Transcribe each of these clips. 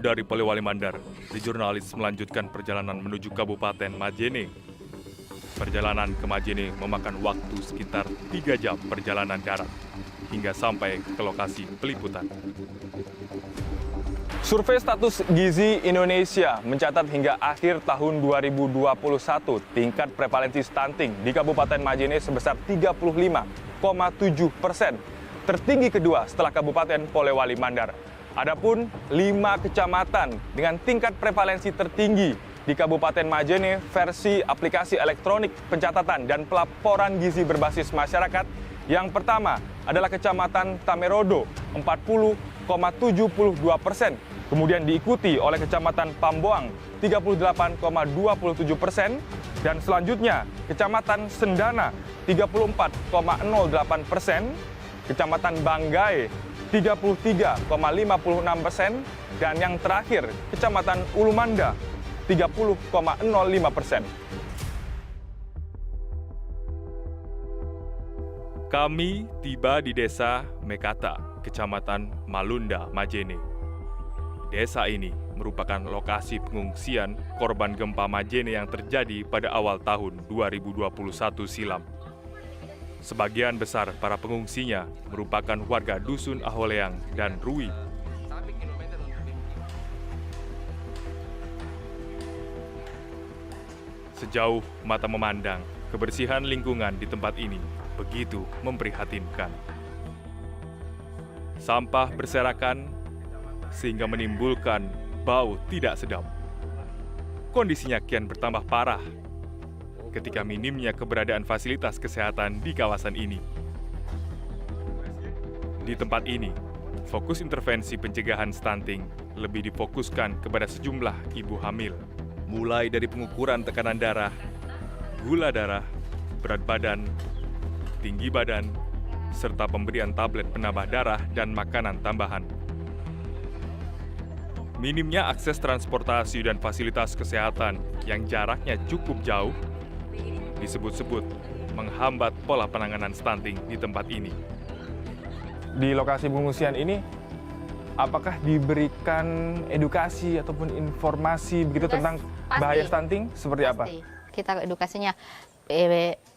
dari Polewali Mandar, si jurnalis melanjutkan perjalanan menuju Kabupaten Majene. Perjalanan ke Majene memakan waktu sekitar 3 jam perjalanan darat, hingga sampai ke lokasi peliputan. Survei status gizi Indonesia mencatat hingga akhir tahun 2021 tingkat prevalensi stunting di Kabupaten Majene sebesar 35,7%, tertinggi kedua setelah Kabupaten Polewali Mandar. Adapun 5 kecamatan dengan tingkat prevalensi tertinggi di Kabupaten Majene versi aplikasi elektronik pencatatan dan pelaporan gizi berbasis masyarakat. Yang pertama adalah Kecamatan Tamerodo 40,72%, kemudian diikuti oleh Kecamatan Pamboang 38,27%, dan selanjutnya Kecamatan Sendana 34,08%, Kecamatan Banggai 33,56%, dan yang terakhir Kecamatan Ulumanda 30,05%. Kami tiba di Desa Mekata, Kecamatan Malunda, Majene. Desa ini merupakan lokasi pengungsian korban gempa Majene yang terjadi pada awal tahun 2021 silam. Sebagian besar para pengungsinya merupakan warga Dusun Aholeang dan Rui. Sejauh mata memandang, kebersihan lingkungan di tempat ini begitu memprihatinkan. Sampah berserakan sehingga menimbulkan bau tidak sedap. Kondisinya kian bertambah parah ketika minimnya keberadaan fasilitas kesehatan di kawasan ini. Di tempat ini, fokus intervensi pencegahan stunting lebih difokuskan kepada sejumlah ibu hamil, mulai dari pengukuran tekanan darah, gula darah, berat badan, tinggi badan, serta pemberian tablet penambah darah dan makanan tambahan. Minimnya akses transportasi dan fasilitas kesehatan yang jaraknya cukup jauh disebut-sebut menghambat pola penanganan stunting di tempat ini. Di lokasi pengungsian ini, apakah diberikan edukasi ataupun informasi begitu tentang bahaya stunting? Seperti apa? Kita edukasinya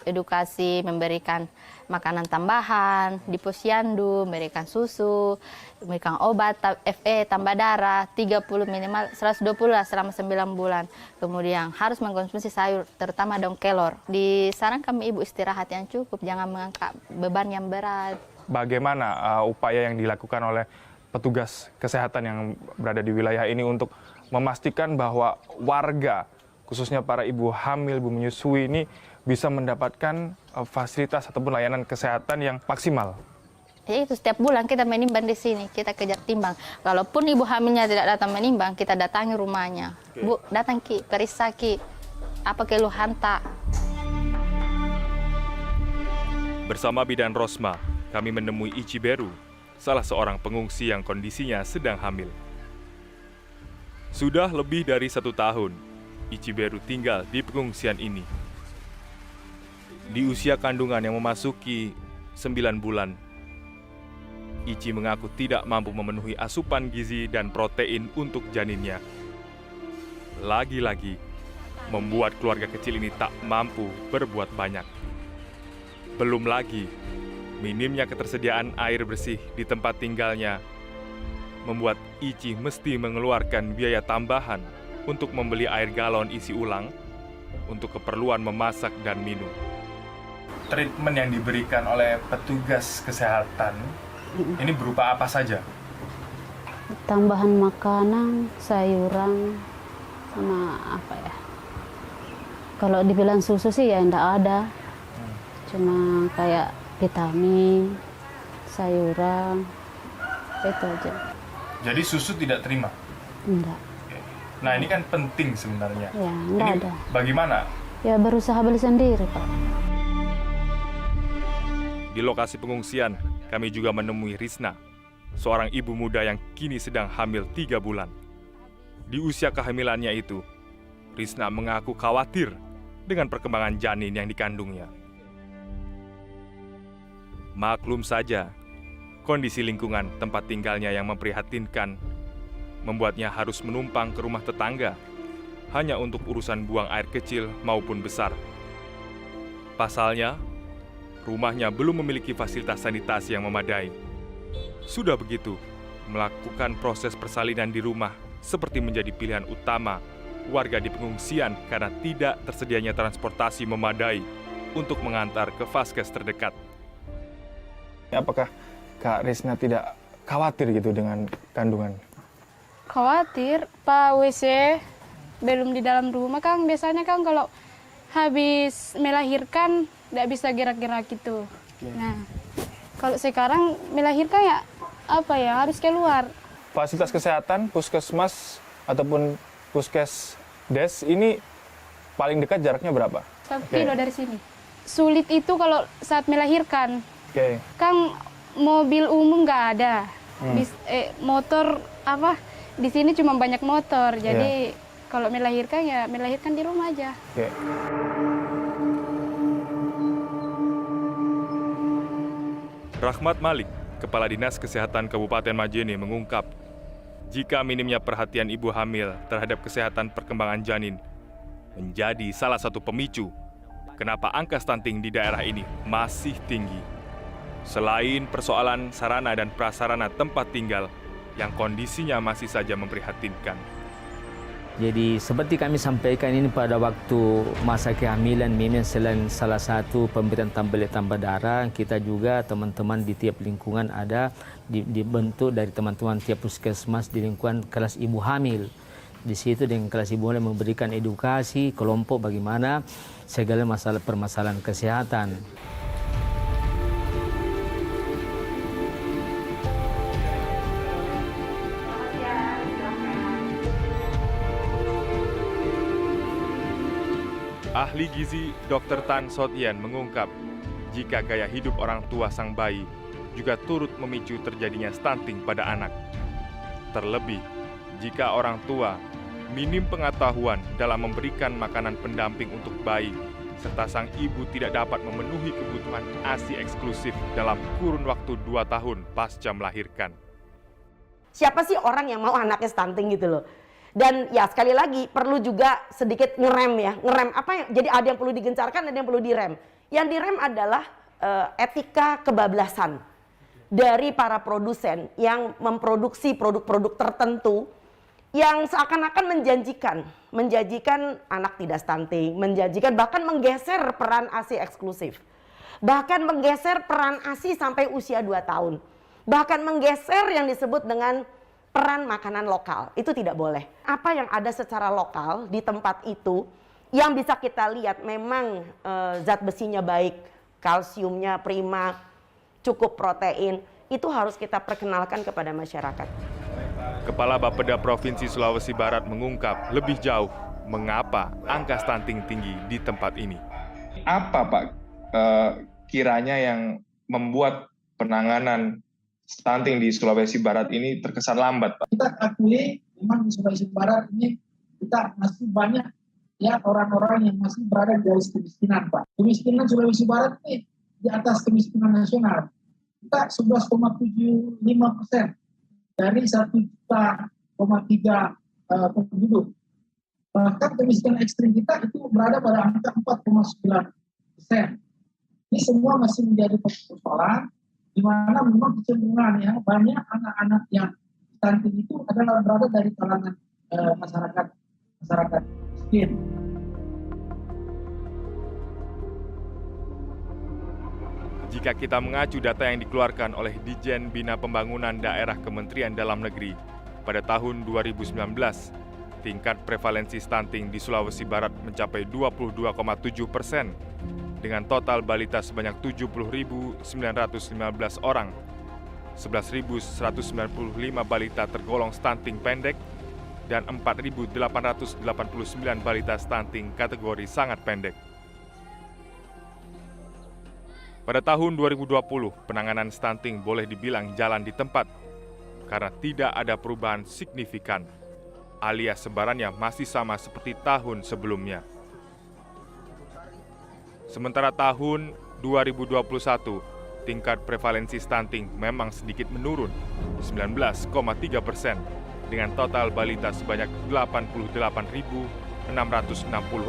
edukasi memberikan makanan tambahan, di posyandu, memberikan susu, memberikan obat FE tambah darah 30 minimal 120 lah selama 9 bulan. Kemudian harus mengkonsumsi sayur, terutama daun kelor. Disarankan ibu istirahat yang cukup, jangan mengangkat beban yang berat. Bagaimana upaya yang dilakukan oleh petugas kesehatan yang berada di wilayah ini untuk memastikan bahwa warga, khususnya para ibu hamil, ibu menyusui ini bisa mendapatkan fasilitas ataupun layanan kesehatan yang maksimal? Ya itu, setiap bulan kita menimbang di sini, kita kejar timbang. Kalaupun ibu hamilnya tidak datang menimbang, kita datangi rumahnya. Oke. Bu, datang Ki, periksa Ki, apa keluhan tak? Bersama Bidan Rosma, kami menemui Ici Beru, salah seorang pengungsi yang kondisinya sedang hamil. Sudah lebih dari 1 tahun, Ici Beru tinggal di pengungsian ini. Di usia kandungan yang memasuki 9 bulan, Ici mengaku tidak mampu memenuhi asupan gizi dan protein untuk janinnya. Lagi-lagi, membuat keluarga kecil ini tak mampu berbuat banyak. Belum lagi, minimnya ketersediaan air bersih di tempat tinggalnya membuat Ici mesti mengeluarkan biaya tambahan untuk membeli air galon isi ulang untuk keperluan memasak dan minum. Treatment yang diberikan oleh petugas kesehatan ini berupa apa saja? Tambahan makanan, sayuran, sama apa ya? Kalau dibilang susu sih ya enggak ada. Cuma kayak vitamin, sayuran, itu aja. Jadi susu tidak terima? Enggak. Nah ini kan penting sebenarnya. Ya, enggak ada. Bagaimana? Ya berusaha beli sendiri, Pak. Di lokasi pengungsian, kami juga menemui Risna, seorang ibu muda yang kini sedang hamil 3 bulan. Di usia kehamilannya itu, Risna mengaku khawatir dengan perkembangan janin yang dikandungnya. Maklum saja, kondisi lingkungan tempat tinggalnya yang memprihatinkan membuatnya harus menumpang ke rumah tetangga, hanya untuk urusan buang air kecil maupun besar. Pasalnya, rumahnya belum memiliki fasilitas sanitasi yang memadai. Sudah begitu, melakukan proses persalinan di rumah seperti menjadi pilihan utama warga di pengungsian karena tidak tersedianya transportasi memadai untuk mengantar ke vaskes terdekat. Apakah Kak Risna tidak khawatir gitu dengan kandungan? Khawatir, Pak WC belum di dalam rumah kan biasanya kan kalau habis melahirkan tidak bisa gerak-gerak gitu. Nah, kalau sekarang melahirkan ya harus keluar. Fasilitas kesehatan, puskesmas ataupun puskesdes ini paling dekat jaraknya berapa? 1 kilo dari sini. Sulit itu kalau saat melahirkan. Kan mobil umum nggak ada. Motor di sini cuma banyak motor. Jadi kalau melahirkan ya melahirkan di rumah aja. Rahmat Malik, Kepala Dinas Kesehatan Kabupaten Majene mengungkap, jika minimnya perhatian ibu hamil terhadap kesehatan perkembangan janin menjadi salah satu pemicu kenapa angka stunting di daerah ini masih tinggi. Selain persoalan sarana dan prasarana tempat tinggal yang kondisinya masih saja memprihatinkan. Jadi seperti kami sampaikan ini pada waktu masa kehamilan, memang selain salah satu pemberian tambah darah, kita juga teman-teman di tiap lingkungan ada dibentuk dari teman-teman tiap puskesmas di lingkungan kelas ibu hamil. Di situ dengan kelas ibu hamil memberikan edukasi kelompok bagaimana segala masalah permasalahan kesehatan. Ahli gizi Dr. Tan Sotien mengungkap, jika gaya hidup orang tua sang bayi juga turut memicu terjadinya stunting pada anak. Terlebih, jika orang tua minim pengetahuan dalam memberikan makanan pendamping untuk bayi, serta sang ibu tidak dapat memenuhi kebutuhan ASI eksklusif dalam kurun waktu 2 tahun pasca melahirkan. Siapa sih orang yang mau anaknya stunting gitu loh? Dan ya sekali lagi perlu juga sedikit ngerem ya. Ngerem apa yang jadi ada yang perlu digencarkan, ada yang perlu direm. Yang direm adalah etika kebablasan dari para produsen yang memproduksi produk-produk tertentu yang seakan-akan menjanjikan anak tidak stunting, menjanjikan bahkan menggeser peran ASI eksklusif. Bahkan menggeser peran ASI sampai usia 2 tahun. Bahkan menggeser yang disebut dengan peran makanan lokal, itu tidak boleh. Apa yang ada secara lokal di tempat itu, yang bisa kita lihat memang zat besinya baik, kalsiumnya prima, cukup protein, itu harus kita perkenalkan kepada masyarakat. Kepala Bapeda Provinsi Sulawesi Barat mengungkap lebih jauh mengapa angka stunting tinggi di tempat ini. Apa Pak kiranya yang membuat penanganan stunting di Sulawesi Barat ini terkesan lambat, Pak? Kita akui memang di Sulawesi Barat ini kita masih banyak ya orang-orang yang masih berada di garis kemiskinan, Pak. Kemiskinan Sulawesi Barat ini di atas kemiskinan nasional. Kita 11,75% dari 1,3 juta penduduk. Bahkan kemiskinan ekstrim kita itu berada pada angka 4,9%. Ini semua masih menjadi persoalan di mana memang kecenderungan ya banyak anak-anak yang stunting itu adalah berada dari kalangan masyarakat miskin. Jika kita mengacu data yang dikeluarkan oleh Dijen Bina Pembangunan Daerah Kementerian Dalam Negeri pada tahun 2019, tingkat prevalensi stunting di Sulawesi Barat mencapai 22,7%. Dengan total balita sebanyak 70.915 orang, 11.195 balita tergolong stunting pendek, dan 4.889 balita stunting kategori sangat pendek. Pada tahun 2020, penanganan stunting boleh dibilang jalan di tempat, karena tidak ada perubahan signifikan, alias sebarannya masih sama seperti tahun sebelumnya. Sementara tahun 2021, tingkat prevalensi stunting memang sedikit menurun, 19,3%, dengan total balita sebanyak 88.660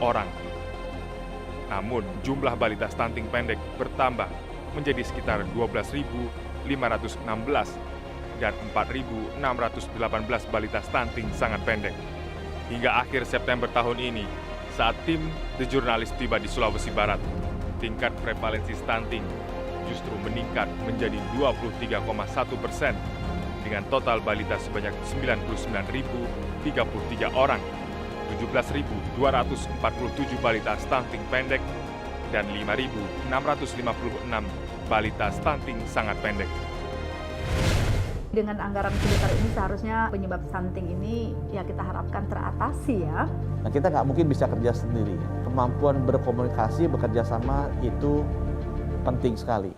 orang. Namun, jumlah balita stunting pendek bertambah menjadi sekitar 12.516 dan 4.618 balita stunting sangat pendek. Hingga akhir September tahun ini, saat tim The Journalist tiba di Sulawesi Barat, tingkat prevalensi stunting justru meningkat menjadi 23,1% dengan total balita sebanyak 99.033 orang, 17.247 balita stunting pendek, dan 5.656 balita stunting sangat pendek. Dengan anggaran sebesar ini seharusnya penyebab stunting ini ya kita harapkan teratasi ya. Nah, kita nggak mungkin bisa kerja sendiri. Kemampuan berkomunikasi, bekerja sama itu penting sekali.